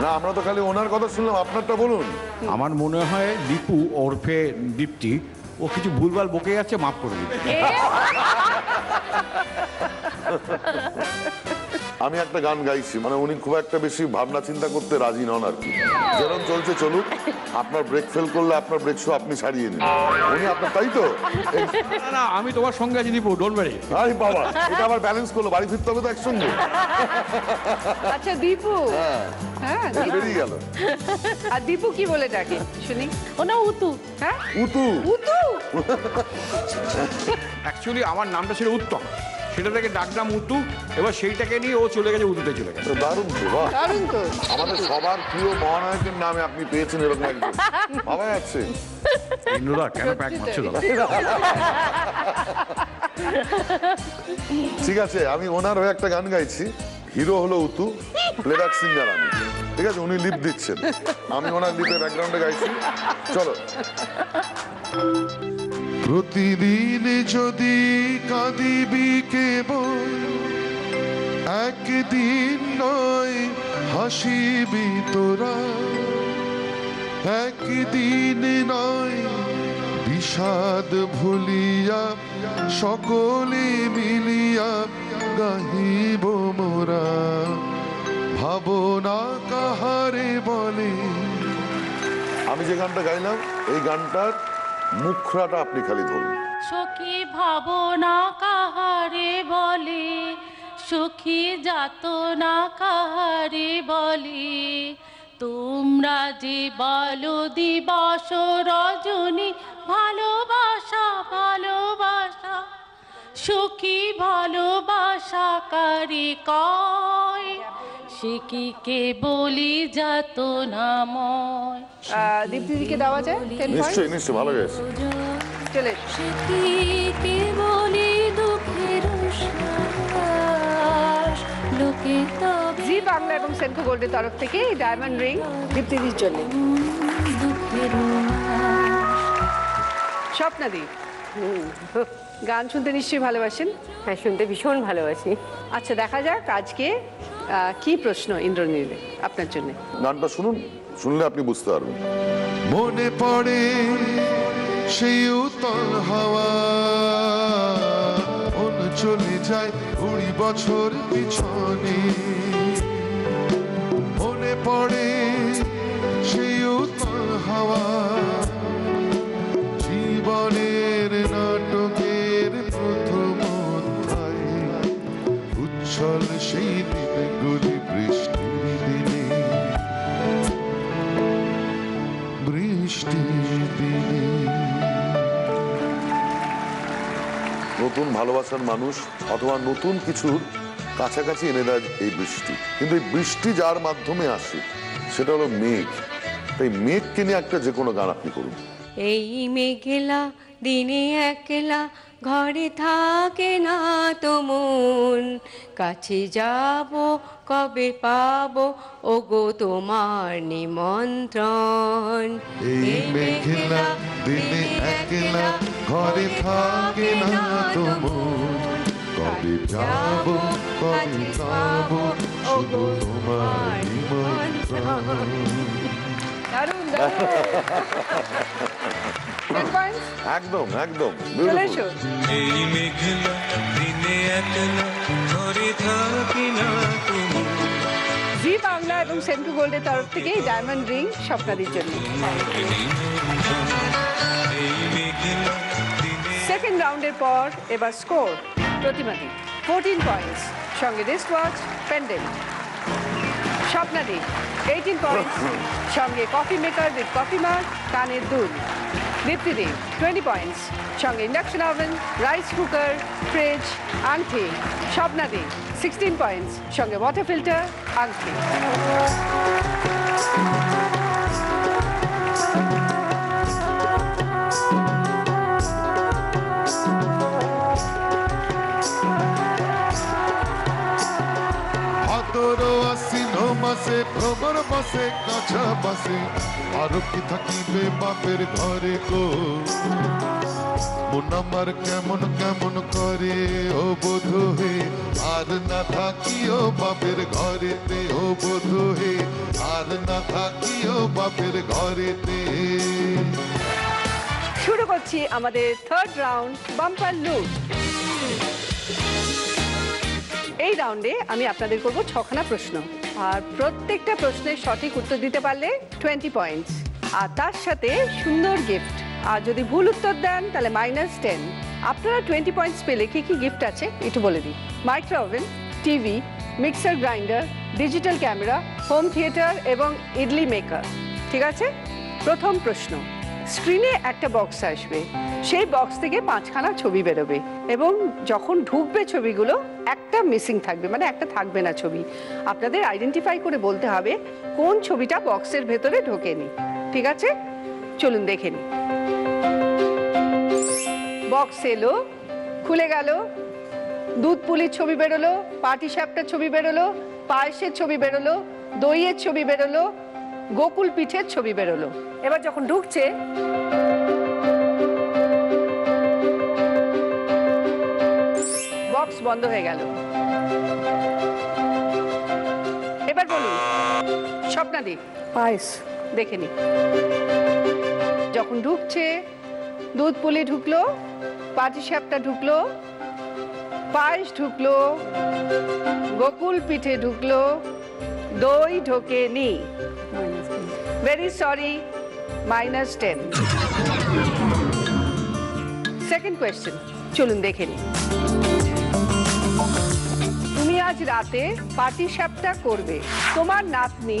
না আমরা তো খালি ওনার কথা শুনলাম, আপনারটা বলুন। আমার মনে হয় দীপু ওরফে দীপ্তি ও কিছু ভুলভাল বকে যাচ্ছে, মাফ করে দিন। আমি একটা গান গাইছি, মানে উনি খুব একটা বেশি ভাবনা চিন্তা করতে রাজি নন আর কি। যেরকম চলছে চলুক, আপনার ব্রেক ফেল করলে আপনার ব্রেক শো আপনি ছাড়িয়ে নিন। উনি আপনার, তাই তো? না আমি তোমার সঙ্গে আছি দীপু, ডোন্ট ওয়ারি। আরে বাবা, এটা আবার ব্যালেন্স করলো, বাড়ি ফিরতে হবে তো একসঙ্গে। আচ্ছা দীপু, হ্যাঁ বেরিয়ে গেল। আর দীপু কি বলে ডাকে শুনি? ওনা উতু। হ্যাঁ উতু। উতু অ্যাকচুয়ালি আমার নামটা ছিল উত্তম, সেটা থেকে ডাকনাম উতু, এবার সেইটাকে নিয়ে ও চলে গেছে উতুতে চলে গেছে। দারুণ তো, বাহ। দারুণ তো। আমাদের সবার প্রিয় মহানায়কের নামে আপনি পেয়েছেন এরকম একজন, ভাবা যাচ্ছে। ইন্দ্রদা কেন প্যাক মারছো দাদা? ঠিক আছে, আমি ওনার হয়ে একটা গান গাইছি। হিরো হলো উতু, প্লেব্যাক সিঙ্গার আমি, ঠিক আছে? উনি লিপ দিচ্ছেন, আমি ওনার লিপের ব্যাকগ্রাউন্ডে গাইছি। চলো। প্রতিদিন যদি কাঁদিবি কেবল, একদিন নয় হাসিবি তোরা, একদিন নয় বিষাদ ভুলিয়া সকলে মিলিয়া গাহিব মোরা, ভাবনা কাহারে বলে। আমি যে গানটা গাইলাম এই গানটার মুখরাটা আপনি খালি ধরুন। সখী ভাবনা কাহারে বলে, সখী যাতনা কাহারে বলে, তোমরা যে বলো দিবস রজনী ভালোবাসা ভালোবাসা, সখী ভালোবাসা কারে কয়, সে কি কে বলি যাতনাময়। দীপ্তিদিকে দেওয়া যায়? নিশ্চয়ই নিশ্চয়ই, ভালো গেছে। চলে সে কি কে বলি দুঃখের শ্বাস, লোকে তো জি বাংলা এবং সেনকো গোল্ডের তরফ থেকে ডায়মন্ড রিং দীপ্তিদির জন্য। দুঃখের স্বপ্নাদি, গান শুনতে নিশ্চয়ই ভালোবাসেন? হ্যাঁ, শুনতে ভীষণ ভালোবাসি। আচ্ছা, দেখা যাক আজকে কি প্রশ্ন ইন্দ্রনীল আপনার জন্য। গানটা শুনুন, শুনলে আপনি বুঝতে পারবেন। মনে পড়ে সেই উতল হাওয়া, মন চলে যায় 20 বছর পিছনে। মনে পড়ে সেই উতল হাওয়া, জীবনের নাটকের প্রথম অধ্যায়, উজ্জ্বল সেই দিনগুলি বৃষ্টির দিনে, বৃষ্টির দিনে। নতুন ভালোবাসার মানুষ অথবা নতুন কিছুর কাছাকাছি এনে দেয় এই বৃষ্টি, কিন্তু এই বৃষ্টি যার মাধ্যমে আসে সেটা হলো মেঘ। তাই মেঘকে নিয়ে একটা যে কোনো গান আপনি করুন। এই মেঘলা দিনে একলা ঘরে থাকে না তো মন, কাছে যাব কবে পাবো ওগো তোমার নিমন্ত্রণ। এই মেঘলা দিনে একলা ঘরে থাকে না তো মন, কবে যাব কবে পাবো ওগো তোমার নিমন্ত্রণ। দারুণ দারুণ। একদম একদম। চলে এসো। এই মেঘলা দিনে একলা ঘরে থাকি না তুমি। জি বাংলা এবং সেন্টু গোল্ডের তরফ থেকে এই ডায়মন্ড রিং স্বপ্নাদির জন্য। সেকেন্ড রাউন্ডের পর এবার স্কোর প্রতিমাদি 14 পয়েন্টস, সঙ্গে রিস্ট ওয়াচ, পেন্ডেন্ট। স্বপ্নাদি 18 পয়েন্টস, সঙ্গে কফি মেকার উইথ কফি মাগ, কানের দুল। দীপ্তিদি 20 পয়েন্টস, সঙ্গে induction oven, rice cooker, fridge, আংটি। স্বপ্নাদি 16 পয়েন্টস, সঙ্গে ওয়াটার ফিল্টার, আংটি। মাসে ভ্রমর বসে কাছা বাসে, আর কি থাকিবে বাপের ঘরে গো। মন আমার কেমন কেমন করে ও বধূ হে, আর না থাকিও বাপের ঘরেতে ও বধূ হে, আর না থাকিও বাপের ঘরেতে। শুরু করছি আমাদের থার্ড রাউন্ড, বাম্পার লুট। এই রাউন্ডে আমি আপনাদের করব 6খানা প্রশ্ন, আর প্রত্যেকটা প্রশ্নের সঠিক উত্তর দিতে পারলে 20 পয়েন্টস, আর তার সাথে সুন্দর গিফট। আর যদি ভুল উত্তর দেন তাহলে -10। আপনারা 20 পয়েন্টস পেলে কি কি গিফট আছে একটু বলে দিই। Micro oven, TV, mixer grinder, digital camera, home theatre এবং ইডলি মেকার। ঠিক আছে, প্রথম প্রশ্ন। স্ক্রিনে একটা বক্স আসবে, সেই বক্স থেকে 5খানা ছবি বেরোবে, এবং যখন ঢুকবে ছবিগুলো একটা মিসিং থাকবে, মানে একটা থাকবে না ছবি। আপনাদের আইডেন্টিফাই করে বলতে হবে কোন ছবিটা বক্সের ভেতরে ঢোকেনি। ঠিক আছে, চলুন দেখে নিই। বক্স এলো, খুলে গেল, দুধ পুলির ছবি বেরোলো, পাটি সাপটার ছবি বেরোলো, পায়েসের ছবি বেরোলো, দইয়ের ছবি বেরোলো, গোকুল পিঠের ছবি বেরোলো। এবার যখন ঢুকছে বক্স বন্ধ হয়ে গেল। এবার বলুন স্বপ্নাদি। পায়েস। দেখে নি। যখন ঢুকছে দুধ পুলি ঢুকলো, পাটি সাপটা ঢুকলো, পায়েস ঢুকলো, গোকুল পিঠে ঢুকলো, দই ঢোকেনি। Very sorry, -10। সেকেন্ড কোয়েশ্চেন, চলুন দেখে নিই। তুমি আজ রাতে পাটি সাপটা করবে, তোমার নাতনি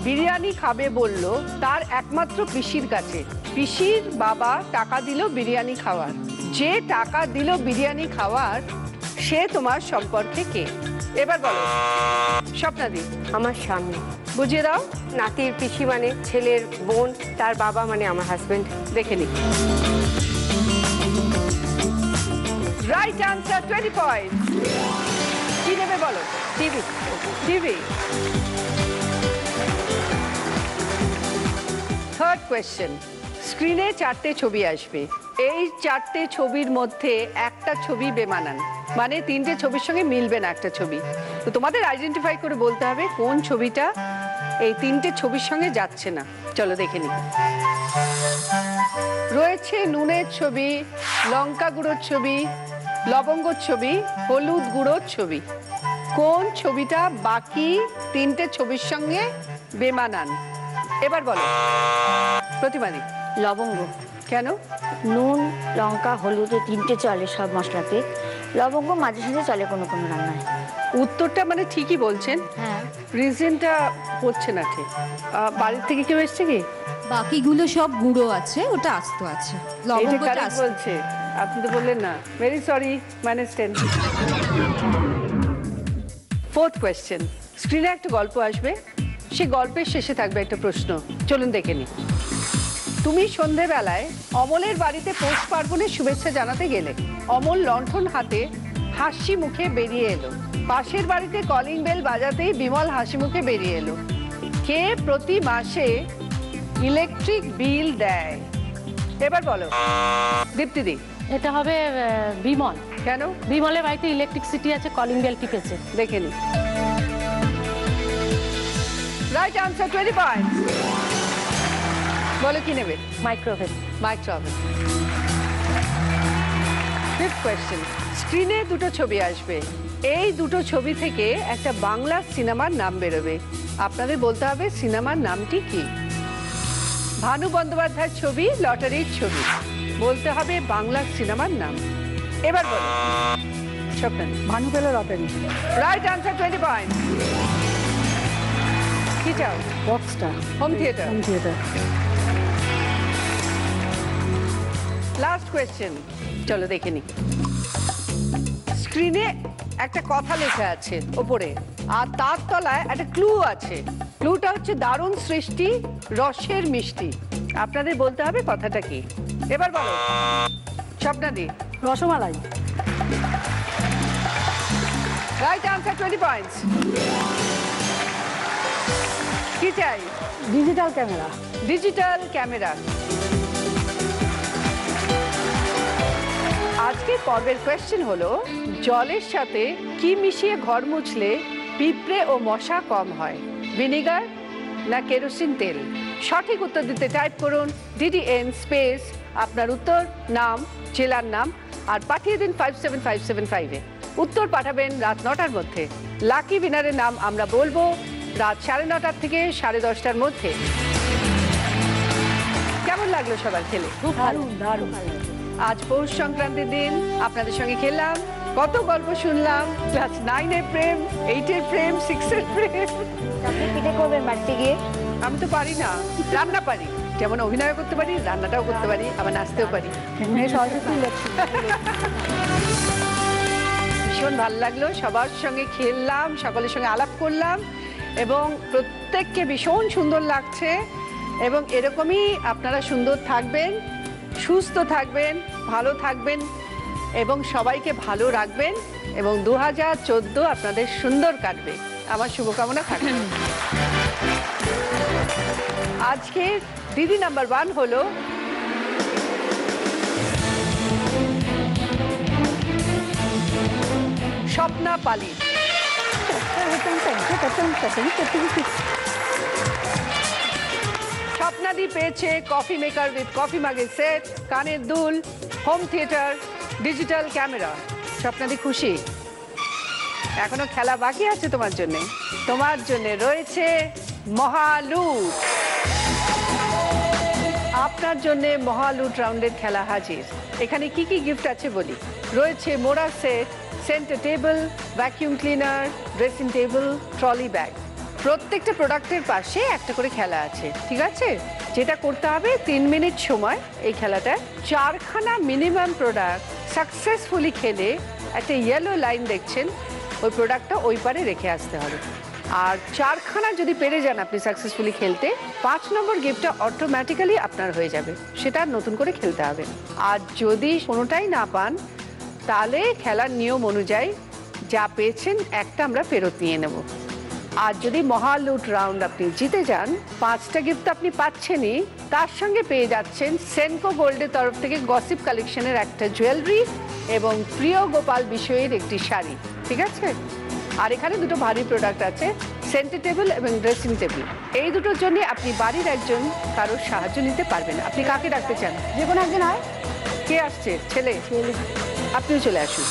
বিরিয়ানি খাবে বলল তার একমাত্র পিসির কাছে। পিসির বাবা টাকা দিল বিরিয়ানি খাওয়ার, যে টাকা দিল বিরিয়ানি খাওয়ার সে তোমার সম্পর্কে কে? এবার বলো স্বপ্নাদি। আমার স্বামী। বুঝিয়ে দাও। নাতির পিসি মানে ছেলের বোন, তার বাবা মানে আমার হাজবেন্ড। দেখে নি। Right answer, 20 points. কি নেবে বলো? টিভি। টিভি। Third question. স্ক্রিনে 4টে ছবি আসবে, এই 4টে ছবির মধ্যে একটা ছবি বেমানান, মানে 3টে ছবির সঙ্গে মিলবে না একটা ছবি। তো তোমাদের আইডেন্টিফাই করে বলতে হবে কোন ছবিটা এই 3টে ছবির সঙ্গে যাচ্ছে না। চলো দেখে নিই। রয়েছে নুনের ছবি, লঙ্কা গুঁড়োর ছবি, লবঙ্গর ছবি, হলুদ গুঁড়োর ছবি। কোন ছবিটা বাকি 3টে ছবির সঙ্গে বেমানান? এবার বলো প্রতিমাদি। লবঙ্গ। কেন? নুন, লঙ্কা, হলুদ এই 3টে চলে সব মশলাতে, লবঙ্গ মাঝে সাঝে চলে কোনো কোনো রান্নায়। উত্তরটা মানে ঠিকই বলছেন, হ্যাঁ, রিজনটা হচ্ছে না ঠিক। বাড়ির থেকে কেউ এসছে কি? বাকিগুলো সব গুঁড়ো আছে, ওটা আস্ত আছে, এটা লবঙ্গটা কারেক্ট আস্ত। বলছে, আপনি তো বললেন না। Very sorry, -10। Fourth question. স্ক্রিনে একটা গল্প আসবে, সেই গল্পের শেষে থাকবে একটা প্রশ্ন। চলুন দেখে নিই। তুমি সন্ধেবেলায় অমলের বাড়িতে পৌষ পার্বণের শুভেচ্ছা জানাতে গেলে। অমল লণ্ঠন হাতে হাসি মুখে বেরিয়ে এলো। পাশের বাড়িতে কলিং বেল বাজাতেই বিমল হাসি মুখে বেরিয়ে এলো। কে প্রতি মাসে ইলেকট্রিক বিল দেয়? এবার বলো দীপ্তিদি। এটা হবে বিমল। কেন? বিমলের বাড়িতে ইলেকট্রিসিটি আছে, কলিং বেল টিপেছে। দেখে নি। Right answer, 20 point. বলো কি নেবে? মাইক্রোওভেন। মাইক্রোওভেন। Fifth question. স্ক্রিনে দুটো ছবি আসবে, এই দুটো ছবি থেকে একটা বাংলা সিনেমার নাম বেরোবে। আপনাদের বলতে হবে সিনেমার নামটি কি। ভানু বন্দ্যোপাধ্যায়ের ছবি, লটারির ছবি। বলতে হবে বাংলা সিনেমার নাম। এবার বলো স্বপ্ন। ভানু পেল লটারি। Right answer, 20 point. কি চাও? বক্সটা। Home theatre. Home theatre. Last question, চলো দেখে নি। স্ক্রিনে একটা কথা লেখা আছে ওপরে, আর তার তলায় একটা ক্লু আছে। ক্লুটা হচ্ছে দারুণ সৃষ্টি, রসের মিষ্টি। আপনাদের বলতে হবে কথাটা কি। এবার বলো স্বপ্নাদি। রসমালাই। Right answer, 20 points. কি চাই? Digital camera. Digital camera. আজকের পর্বের কোয়েশ্চেন হলো, জলের সাথে কি মিশিয়ে ঘর মুছলে পিঁপড়ে ও মশা কম হয়? ভিনেগার না কেরোসিন তেল? সঠিক উত্তর দিতে টাইপ করুন DDN স্পেস আপনার উত্তর, নাম, জেলার নাম আর পাঠিয়ে দিন 57575-এ। উত্তর পাঠাবেন রাত 9টার মধ্যে। লাকি উইনারের নাম আমরা বলবো রাত 9:30 থেকে 10:30টার মধ্যে। কেমন লাগলো সবার খেলে? খুব ভালো, দারুণ। আজ পৌষ সংক্রান্তির দিন আপনাদের সঙ্গে খেললাম, কত গল্প শুনলাম। ক্লাস 9-এর প্রেম, 8-এর প্রেম, 6-এর প্রেম। আপনি পিঠে করবেন বাড়িতে গিয়ে? আমি তো পারি না, রান্না পারি, যেমন অভিনয় করতে পারি, রান্নাটাও করতে পারি, আবার নাচতেও পারি। ভীষণ ভালো লাগলো, সবার সঙ্গে খেললাম, সকলের সঙ্গে আলাপ করলাম এবং প্রত্যেককে ভীষণ সুন্দর লাগছে। এবং এরকমই আপনারা সুন্দর থাকবেন, সুস্থ থাকবেন, ভালো থাকবেন এবং সবাইকে ভালো রাখবেন এবং 2014 আপনাদের সুন্দর কাটবে, আমার শুভকামনা থাকবে। আজকে দিদি নাম্বার 1 হলো স্বপ্না পালি। স্বপ্নাদি পেয়েছে কফি মেকার উইথ কফি মাগের সেট, কানের দুল, হোম থিয়েটার, ডিজিটাল ক্যামেরা। স্বপ্নাদি খুশি? এখনো খেলা বাকি আছে তোমার জন্য। তোমার জন্য রয়েছে মহালুট। আপনার জন্য মহালুট রাউন্ডের খেলা হাজির। এখানে কি কি গিফট আছে বলি। রয়েছে মোড়া set, centre table, vacuum cleaner, dressing table, trolley bag. প্রত্যেকটা প্রোডাক্টের পাশে একটা করে খেলা আছে, ঠিক আছে? যেটা করতে হবে 3 মিনিট সময় এই খেলাটা। 4খানা মিনিমাম প্রোডাক্ট সাকসেসফুলি খেলে একটা ইয়েলো লাইন দেখছেন, ওই প্রোডাক্টটা ওই পারে রেখে আসতে হবে। আর 4খানা যদি পেরে যান আপনি সাকসেসফুলি খেলতে, 5 নম্বর গিফটটা অটোমেটিক্যালি আপনার হয়ে যাবে, সেটা নতুন করে খেলতে হবে। আর যদি কোনোটাই না পান তাহলে খেলার নিয়ম অনুযায়ী যা পেয়েছেন একটা আমরা ফেরত নিয়ে নেব। আর যদি মহালুট রাউন্ড আপনি জিতে যান, 5টা গিফট আপনি পাচ্ছেনই, তার সঙ্গে পেয়ে যাচ্ছেন সেনকো গোল্ডের তরফ থেকে গসিপ কালেকশনের একটা জুয়েলারি এবং প্রিয় গোপাল বিষয়ের একটি শাড়ি। ঠিক আছে? আর এখানে দুটো ভারী প্রোডাক্ট আছে, সেন্টার টেবিল এবং ড্রেসিং টেবিল। এই দুটোর জন্য আপনি বাড়ির একজন কারোর সাহায্য নিতে পারবেন। আপনি কাকে ডাকতে চান? যে কোনো একজন হয়। কে আসছে? ছেলে? আপনিও চলে আসুন।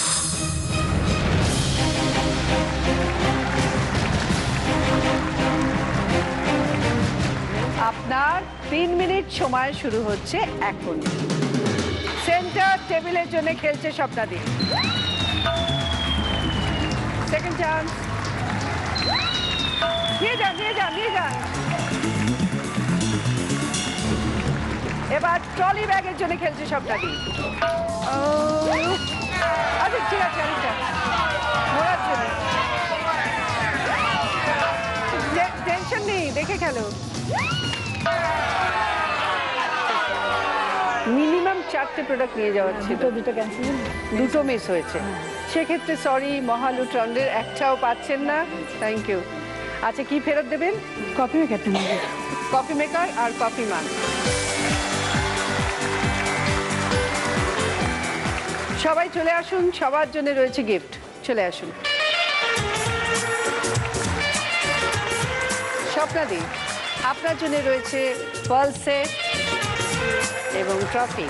আপনার 3 মিনিট সময় শুরু হচ্ছে এখন। সেন্টার টেবিলের জন্য খেলছে স্বপ্নাদি। Second chance. নিয়ে যান, নিয়ে যান, নিয়ে যান। এবার ট্রলি ব্যাগের জন্য খেলছে স্বপ্নাদি। আচ্ছা ঠিক আছে, আরেকটা ঘোরার জন্য। টেনশন নেই, দেখে খেলো। মিনিমাম 4টে প্রোডাক্ট নিয়ে যাওয়ার ছিল, দুটো ক্যান্সেল, দুটো মিস হয়েছে। সেক্ষেত্রে সরি, মহালুট রাউন্ডের একটাও পাচ্ছেন না। Thank you. আচ্ছা, কি ফেরত দেবেন? কফি মেকারটা নেবে। কফি মেকার আর কফি মান। সবাই চলে আসুন, সবার জন্য রয়েছে গিফট। চলে আসুন। স্বপ্নাদি, আপনার জন্য রয়েছে পার্ল সেট এবং ট্রফি।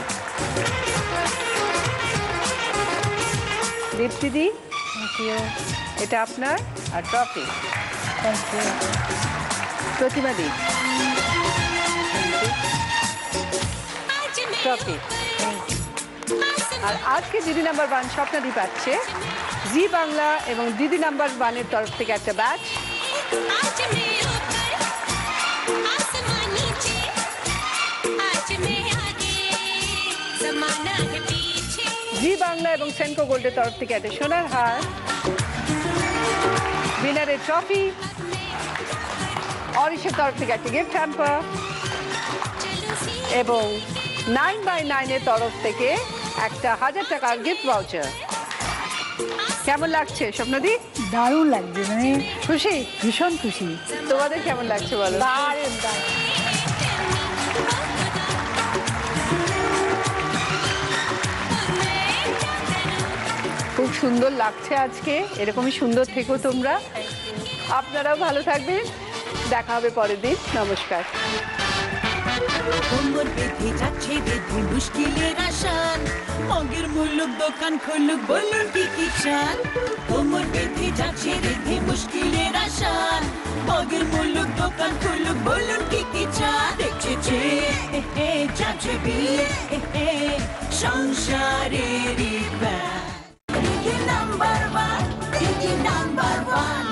দীপ্তিদি, এটা আপনার আর ট্রফি। প্রতিমাদি, ট্রফি। আর আজকে দিদি নাম্বার 1 স্বপ্নাদি পাচ্ছে জি বাংলা এবং দিদি নাম্বার 1-এর তরফ থেকে একটা ব্যাচ। জি বাংলা এবং সেনকো গোল্ডের তরফ থেকে একটা সোনার হার, উইনারের ট্রফি, অরিশের তরফ থেকে একটা গিফট হ্যাম্পার এবং 9x9-এর তরফ থেকে একটা 1000 টাকার গিফট ভাউচার। কেমন লাগছে স্বপ্নদি? দারুণ লাগছে, মানে খুশি, ভীষণ খুশি। তোমাদের কেমন লাগছে বলো? দারুণ দারুণ। খুব সুন্দর লাগছে আজকে, এরকমই সুন্দর থেকো তোমরা। আপনারাও ভালো থাকবেন, দেখা হবে পরের দিন। নমস্কার। কোমর বেঁধে যাচ্ছে বেঁধে মুশকিলের আসান, মগের মুলুক দোকান খুলুক, বলুন কি কি চান। কোমর বেঁধে যাচ্ছে বেঁধে মুশকিলের আসান, মগের মুলুক দোকান খুলুক, বলুন কি কি চান। দেখছে যাচ্ছে বিয়ে সংসারের দিদি নাম্বার 1, দিদি নাম্বার 1।